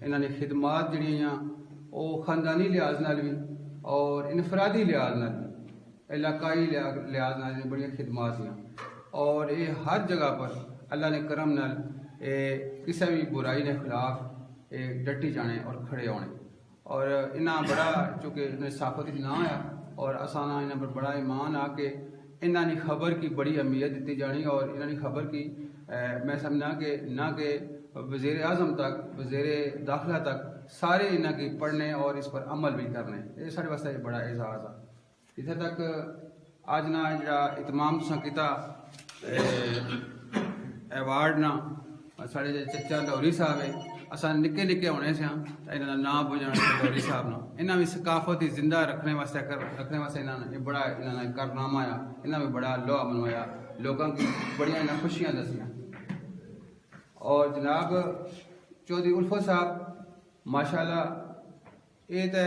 ਇਹਨਾਂ ਨੇ ਖਿਦਮਾਤ ਜਿਹੜੀਆਂ ਉਹ ਖਾਨਦਾਨੀ ਲਿਹਾਜ਼ ਨਾਲ ਵੀ ਔਰ ਇਨਫਰਾਦੀ ਲਿਹਾਜ਼ ਨਾਲ ਵੀ ਇਲਾਕਾਈ ਲਿਹਾਜ਼ ਨਾਲ ਵੀ ਬੜੀਆਂ ਖਿਦਮਾਤ ਦੀਆਂ ਔਰ ਇਹ ਹਰ ਜਗ੍ਹਾ ਪਰ ਅੱਲਾਹ ਨੇ ਕਰਮ ਨਾਲ ਕਿਸੇ ਵੀ ਬੁਰਾਈ ਦੇ ਖਿਲਾਫ ਡਟੀ ਜਾਣੇ ਔਰ ਖੜੇ ਹੋਣੇ اور انہاں بڑا چونکہ صافت نہ آیا اور اسانا انہاں پر بڑا ایمان آ کے انہاں نے خبر کی بڑی اہمیت دیتی جانی اور انہاں نے خبر کی میں سمجھنا کہ نہ کہ وزیر اعظم تک وزیر داخلہ تک سارے انہاں کی پڑھنے اور اس پر عمل بھی کرنے یہ سارے واسطے بڑا اعزاز ہے اتنے تک آج نہ جڑا اہتمام تساں کیتا ایوارڈ نہ سارے چچا لوری صاحب ہے اساں نکے نکے ہونے سے انہاں دا نام بجانا لوری صاحب نا انہاں بھی ثقافت زندہ رکھنے واسطے انہاں نے بڑا انہاں نے کارنامہ آیا انہاں میں بڑا لوہا منوایا لوگوں کی بڑی انہاں خوشیاں دسیاں اور جناب چودھری الفت صاحب ماشاءاللہ یہ تے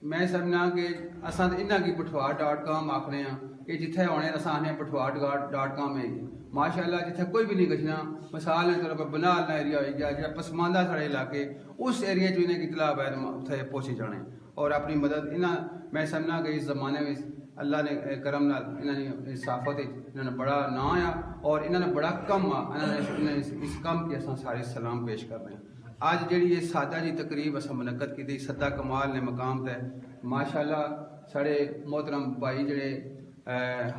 میں سمجھنا کہ اساں انہاں کی پٹھوار.com آکھنے ہیں کہ جتھے ہونے اساں نے پٹھوار.com ہے ماشاءاللہ جتھے کوئی بھی نہیں گچنا مثال کے طور پر بنال ایریا ہوئی گیا جہاں پسماندہ سارے علاقے اس ایریا جو انہیں کی اطلاع ہے اتنے پہنچی جانے اور اپنی مدد انہاں میں سمجھنا کہ اس زمانے میں اللہ نے کرم نال انہوں نے صافت انہوں نے بڑا نا آیا اور انہوں نے بڑا کم انہوں نے اس کام کی اصلا سارے سلام پیش کر رہے ہیں آج جڑی یہ سادہ جی تقریب اصل منعقد کی تھی صدہ کمال نے مقام تے ماشاءاللہ سارے محترم بھائی جڑے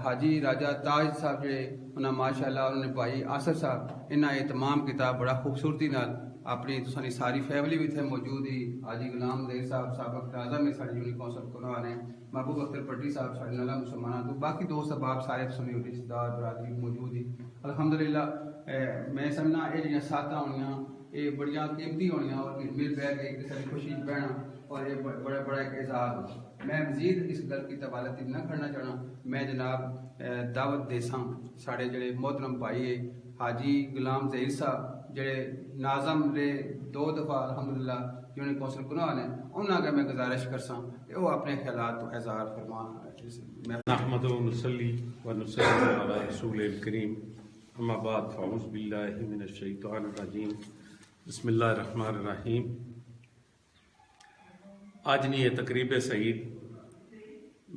حاجی راجہ تاج صاحب جڑے انہاں ماشاءاللہ انہوں نے بھائی آصف صاحب انہاں اہتمام کیتا بڑا خوبصورتی نال اپنی تسانی ساری فیملی بھی تھے موجود ہی حاجی غلام دیر صاحب سابق اعظم میں ساری یونی کونسل قرآن ہے محبوب اختر پٹی صاحب ساری نالا مسلمانہ تو باقی دوست احباب سارے تسانی رشتہ دار برادری موجود ہی الحمدللہ میں سمجھنا یہ جڑیاں ساتھ ہونیاں یہ بڑیاں قیمتی ہونیاں اور مل بیٹھ کے ایک دوسرے کی خوشی بہنا اور یہ بڑا ایک اعزاز میں مزید اس گل کی طوالت نہ کرنا چاہنا میں جناب دعوت دیساں ساڑے جڑے محترم بھائی حاجی غلام ظہیر صاحب جڑے ناظم نے 2 دفعہ الحمدللہ یونی کونسل گناہ نے انہاں کا میں گزارش کرساں کہ وہ اپنے خیالات تو اظہار فرمان نحمد و نصلی و نسلم علی رسول الکریم اما بعد فاعوذ باللہ من الشیطان الرجیم بسم اللہ الرحمن الرحیم آج نہیں یہ تقریب سعید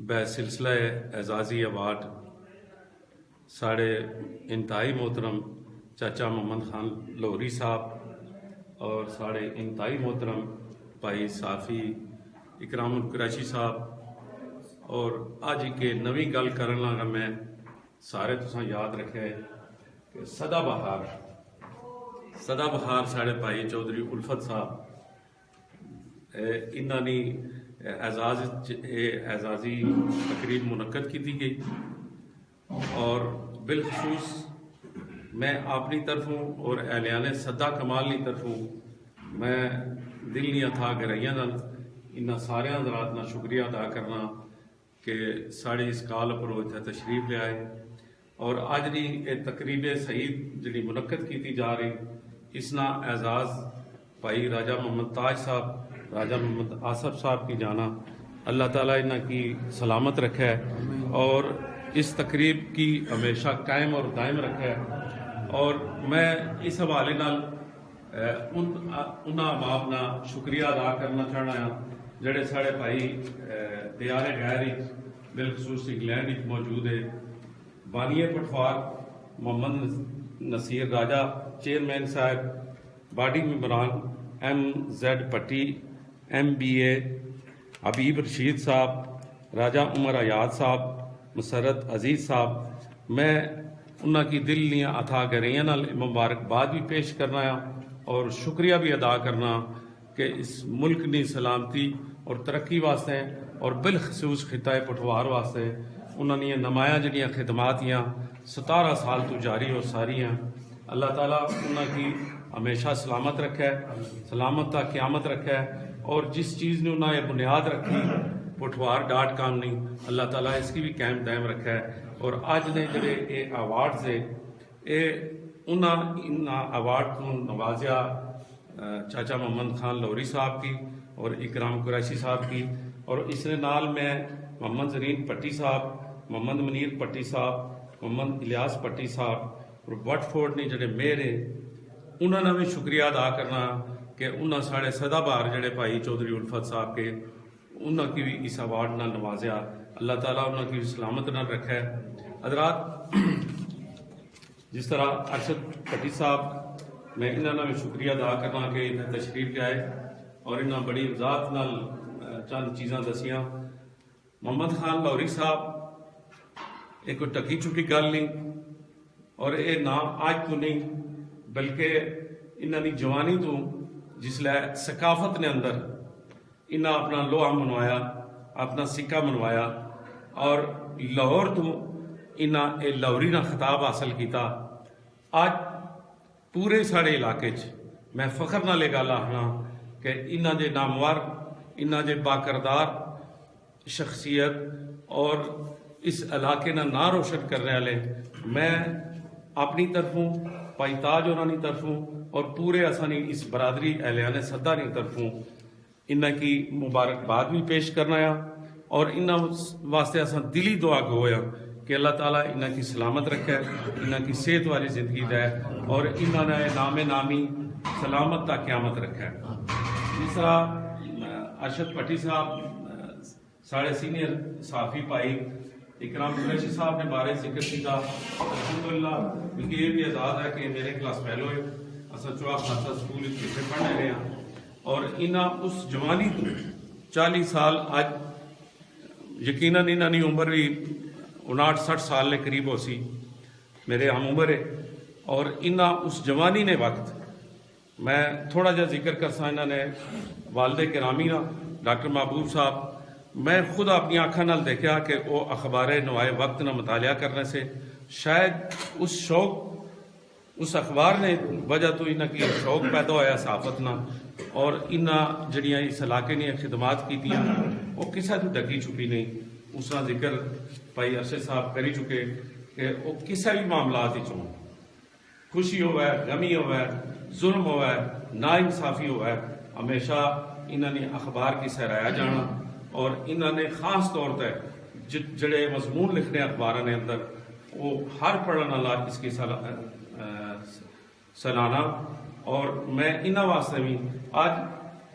بسلسلہ اعزازی ایوارڈ ساڑھے انتہائی محترم چاچا محمد خان لوری صاحب اور ساڑھے انتہائی محترم بھائی صافی اکرام القریشی صاحب اور آج کے نویں گل کرن لگا میں سارے تساں یاد رکھے کہ سدا بہار ساڑھے بھائی چودھری الفت صاحب انہاں نے اعزازی تقریب منعقد کی تھی گئی اور بالخصوص میں اپنی طرفوں اور اہلیان صدہ کمال کی طرفوں میں دل نہیں تھا کہ رہیاں انہاں سارے حضرات نا شکریہ ادا کرنا کہ ساڑی اس کال پر وہ تشریف لے آئے اور آج دی یہ تقریب سعید جڑی منعقد کی جا رہی اس نا اعزاز بھائی راجہ محمد تاج صاحب راجہ محمد آصف صاحب کی جانا اللہ تعالیٰ انہاں کی سلامت رکھے اور اس تقریب کی ہمیشہ قائم اور دائم رکھے اور میں اس حوالے نال انہاں باپ نا شکریہ ادا کرنا چاہنا ہے جڑے ساڑے بھائی دیار غیر بالخصوص انگلینڈ موجود ہے بانی پٹھوار محمد نصیر راجہ چیئرمین صاحب باڈی ممبران ایم زیڈ پٹی MBA حبیب رشید صاحب راجہ عمر ایاد صاحب مسرت عزیز صاحب میں انہاں کی دل نیاں عطا کریاں نال مبارکباد بھی پیش کرنا ہے اور شکریہ بھی ادا کرنا کہ اس ملک نے سلامتی اور ترقی واسطے اور بالخصوص خطہ پٹھوار واسطے انہوں نے نمایاں جڑیاں خدمات 17 سال تو جاری ہو ساری ہیں اللہ تعالیٰ انہوں کی ہمیشہ سلامت رکھے سلامت تا قیامت رکھے اور جس چیز نے انہوں نے بنیاد رکھی پٹھوار.com نے اللہ تعالیٰ اس کی بھی قائم دائم رکھا ہے اور آج نے جڑے یہ ایوارڈز ہے ان ایوارڈ کو نوازیا چاچا محمد خان لوری صاحب کی اور اکرام قریشی صاحب کی اور اس نے نال میں محمد زرین پٹی صاحب محمد منیر پٹی صاحب محمد الیاس پٹی صاحب اور وٹ فورڈ نے جڑے میئر ہے انہوں نے بھی شکریہ ادا کرنا کہ کہ انہاں ساڑے سدا بار جڑے بھائی چودھری الفت صاحب کے انہاں کی بھی اس ایوارڈ نال نوازیا. اللہ تعالیٰ انہاں کی بھی سلامت نال رکھے. حضرات جس طرح ارشد بھٹی صاحب میں انہاں نے بھی شکریہ ادا کرنا کہ انہیں تشریف لے آئے اور انہاں بڑی وضاحت نال چند چیزاں دسیاں. محمد خان لاہوری صاحب ایک کوئی ٹکی چھٹی گل نہیں اور یہ نام آج تو نہیں بلکہ انہاں دی جوانی تو جس لئے ثقافت نے اندر انہاں اپنا لوہا منوایا اپنا سکہ منوایا اور لاہور تو انہاں اے لاہوری نہ خطاب حاصل کیتا. آج پورے ساڑے علاقے میں فخر نہ لے گا لاہنا کہ انہاں دے نامور انہاں دے باکردار شخصیت اور اس علاقے نہ روشن کرنے والے میں اپنی طرفوں پائی تاج ہونانی طرفوں اور پورے اسانی اس برادری اہلیان صدہ کی طرفوں انہاں کی مبارکباد بھی پیش کرنا ہے اور انہاں واسطے اسان دلی دعا گویا کہ اللہ تعالیٰ انہاں کی سلامت رکھے انہاں کی صحت والی زندگی دے اور انہاں نے نام نامی سلامت تا قیامت رکھے. جس طرح ارشد بھٹی صاحب ساڑھے سینئر صحافی پائی اکرام قریشی صاحب نے بارے ذکر کیا. الحمدللہ کیونکہ یہ بھی آزاد ہے کہ میرے کلاس فیلو ہے اصل چوہا خاصا سکول پیچھے پڑھنے رہے ہیں اور انہاں اس جوانی تو 40 سال آج یقیناً انہاں دی عمر بھی 59-60 سال کے قریب ہو سی میرے ہم عمر ہے اور انہاں اس جوانی نے وقت میں تھوڑا جا ذکر کرسا انہاں نے والد گرامی نا ڈاکٹر محبوب صاحب میں خود اپنی آنکھاں نال دیکھا کہ وہ اخبار نوائے وقت نہ مطالعہ کرنے سے شاید اس شوق اس اخبار نے وجہ تو انہاں کی شوق پیدا ہوا صحافت نہ اور انہاں جڑیاں اس علاقے نے خدمات کی تھیں وہ کسا تو ڈکی چھپی نہیں. اس کا ذکر بھائی ارشد صاحب کری چکے کہ وہ کسا بھی معاملات ہی چون خوشی ہوئے غمی ہوئے ظلم ہوئے نا انصافی ہوئے ہمیشہ انہاں نے اخبار کی سہرایا جانا اور انہاں نے خاص طور تے جڑے مضمون لکھنے اخبار نے اندر وہ ہر پڑھنے والا اس کی سالانہ اور میں انہاں واسطے بھی آج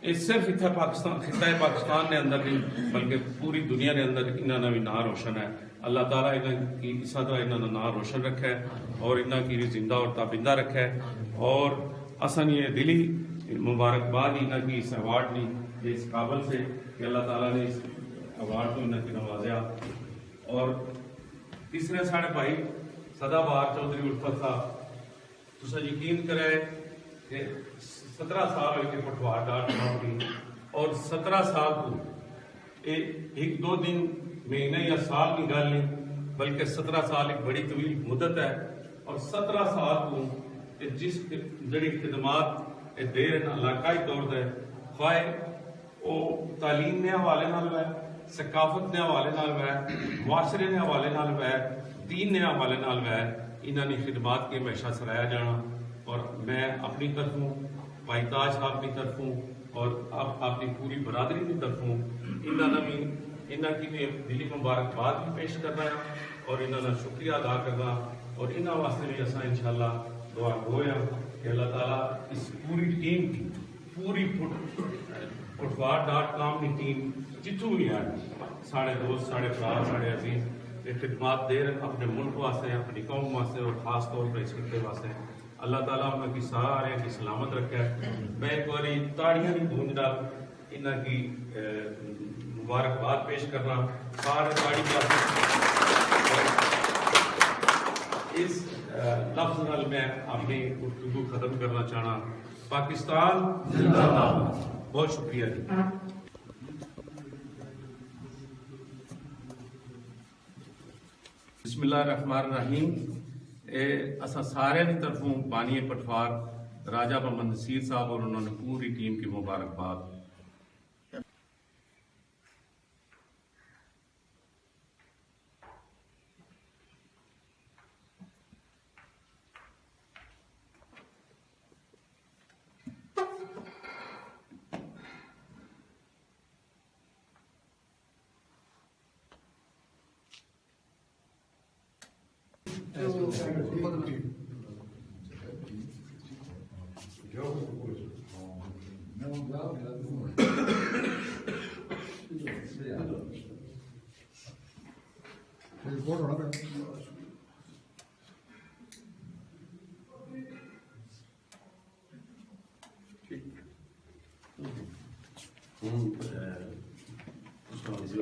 اس صرف اتنا پاکستان خطہ پاکستان نے اندر نہیں بلکہ پوری دنیا نے اندر انہاں نے بھی نام روشن ہے. اللہ تعالیٰ انہاں کی اس طرح انہاں نے نام روشن رکھا ہے اور انہاں کی زندہ اور تابندہ رکھا ہے اور اصل یہ دلی مبارکباد انہاں کی اس ایوارڈ نے اس قابل سے کہ اللہ تعالیٰ نے اس ایوارڈ کو انہاں کی نوازیا. اور تیسرے ساڑھے بھائی صدا بار چودھری الفت صاحب تو یقین کرے کہ 17 سال ہوئے کہ پٹوار ڈاٹ نوکری اور 17 سال کو ایک دو دن مہینے یا سال کی گل نہیں بلکہ 17 سال ایک بڑی طویل مدت ہے اور 17 سال کو جس جڑی خدمات دے رہے علاقائی طور دے خواہ وہ تعلیم نے حوالے نال ہے ثقافت نے حوالے نال ہے معاشرے نے حوالے نال ہے دین نے حوالے نال ہے انہاں نے خدمات کے ہمیشہ سرایا جانا. اور میں اپنی طرفوں بھائی تاج صاحب کی طرفوں اور اپنی پوری برادری کی طرفوں انہاں کی بھی دلی مبارکباد بھی پیش کرنا ہے اور انہاں کا شکریہ ادا کرنا اور انہاں واسطے بھی اساں انشاءاللہ دعا گویا کہ اللہ تعالیٰ اس پوری ٹیم کی پوری پٹوار.com کی ٹیم جتوں بھی ہے ساڑھے دوست ساڑھے برا ساڑھے عزیز یہ خدمات دے رہے اپنے ملک واسطے اپنی قوم واسطے اور خاص طور پر اس خطے واسطے اللہ تعالیٰ انہاں کی سارے کی سلامت رکھے. میں ایک باری تاڑیاں کی گونج نال انہاں کی مبارکباد پیش کرنا سارے تاڑی اس لفظ نال میں اپنی گفتگو ختم کرنا چاہنا. پاکستان زندہ باد. بہت شکریہ جی. بسم اللہ الرحمن الرحیم. اساں سارے کی طرفوں بانی پٹوار راجہ محمد نصیر صاحب اور انہوں نے پوری ٹیم کی مبارکباد.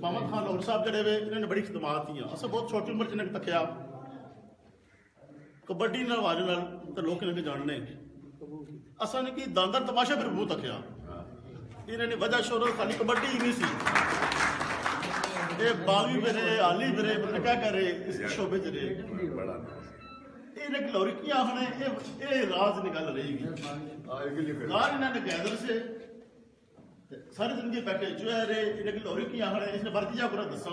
ਮੁਹੰਮਦ ਖਾਨ ਲਾਹੌਰੀ ਸਾਹਿਬ ਜਿਹੜੇ ਵੇ ਇਹਨਾਂ ਨੇ ਬੜੀ ਖਿਦਮਾਤ ਕੀਆਂ ਅਸਾਂ ਬਹੁਤ ਛੋਟੀ ਉਮਰ 'ਚ ਇਹਨਾਂ ਨੂੰ ਤੱਕਿਆ ਕਬੱਡੀ ਨਾਲ ਹਵਾਲੇ ਨਾਲ ਤਾਂ ਲੋਕ ਇਹਨਾਂ ਨੂੰ ਜਾਣਨੇ ਅਸਾਂ ਨੇ ਕੀ ਦਾਂਦਰ ਤਮਾਸ਼ਾ ਫਿਰ ਬਹੁਤ ਤੱਕਿਆ ਇਹਨਾਂ ਨੇ ਵਜ੍ਹਾ ਸ਼ੋਹਰਤ ਖਾਲੀ ਕਬੱਡੀ ਹੀ ਨਹੀਂ ਸੀ ਇਹ ਬਾਗੀ ਫਿਰੇ ਹਾਲੀ ਫਿਰੇ ਬੰਦਾ ਕਿਆ ਕਰੇ ਇਸ ਸ਼ੋਬੇ 'ਚ ਰਹੇ ਇਹਨੇ ਲਾਹੌਰੀ ਕੀ ਆਖਣੇ ਇਹ ਰਾਜ਼ ਦੀ ਗੱਲ ਰਹੇਗੀ ਨਾਲ ਇਹਨਾਂ ਨੇ ਗੈਦਰ ਸੇ ਸਾਰੀ ਜ਼ਿੰਦਗੀ ਬੈਠੇ ਜੋ ਹੈ ਰੇ ਇਹਨੇ ਲਾਹੌਰੀ ਕੀ ਆਖਣੇ ਇਸਨੇ ਵਰਤੀਆ ਪੂਰਾ ਦੱਸਾਂ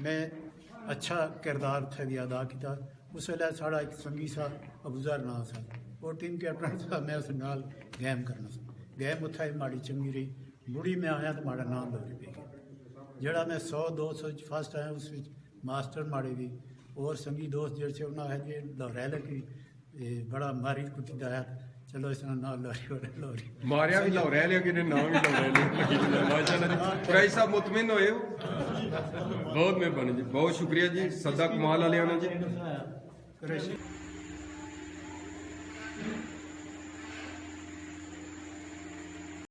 ਮੈਂ ਅੱਛਾ ਕਿਰਦਾਰ ਉੱਥੇ ਵੀ ਅਦਾ ਕੀਤਾ ਉਸ ਵੇਲੇ ਸਾਡਾ ਇੱਕ ਸੰਗੀ ਸਾਹਿਬ ਅਬੂਜ਼ਰ ਨਾਂ ਸੀ ਉਹ ਟੀਮ ਕੈਪਟਨ ਸੀ ਮੈਂ ਉਸ ਨਾਲ ਗੇਮ ਕਰਨਾ ਸੀ ਗੇਮ ਉੱਥੇ ਮਾੜੀ ਚੰਗੀ ਰਹੀ ਮੁੜੀ ਮੈਂ ਆਇਆ ਤਾਂ ਮਾੜਾ ਨਾਮ ਲੋਰੀ ਪਈ ਜਿਹੜਾ ਮੈਂ 100-200 'ਚ ਫਸਟ ਆਇਆ ਉਸ ਵਿੱਚ ਮਾਸਟਰ ਮਾੜੇ ਵੀ ਹੋਰ ਸੰਗੀ ਦੋਸਤ ਜਿਹੜੇ ਸੀ ਉਹਨਾਂ ਹੈ ਜੀ ਰਹਿ ਲੱਗੀ ਬੜਾ ਮਾਰੀ ਕੁੱਟੀ ਦਾ ਚਲੋ ਇਸ ਨਾਲ ਲੋਰੀ ਮਾਰਿਆ ਵੀ ਲਾਹੌਰ ਲਿਆ ਕਿ ਨਾਮ ਵੀ ਲਾਹੌਰ ਲਿਆ ਮਾਸ਼ਾਅੱਲਾ ਜੀ ਪ੍ਰਾਈਸ ਸਾਹਿਬ ਮੁਤਮਿਨ ਹੋਏ ਹੋ ਬਹੁਤ ਮਿਹਰਬਾਨੀ ਜੀ ਬਹੁਤ ਸ਼ੁਕਰੀਆ ਜੀ ਸੱਦਾ ਕਮਾਲ ਵਾਲਿਆਂ ਨੇ ਜੀ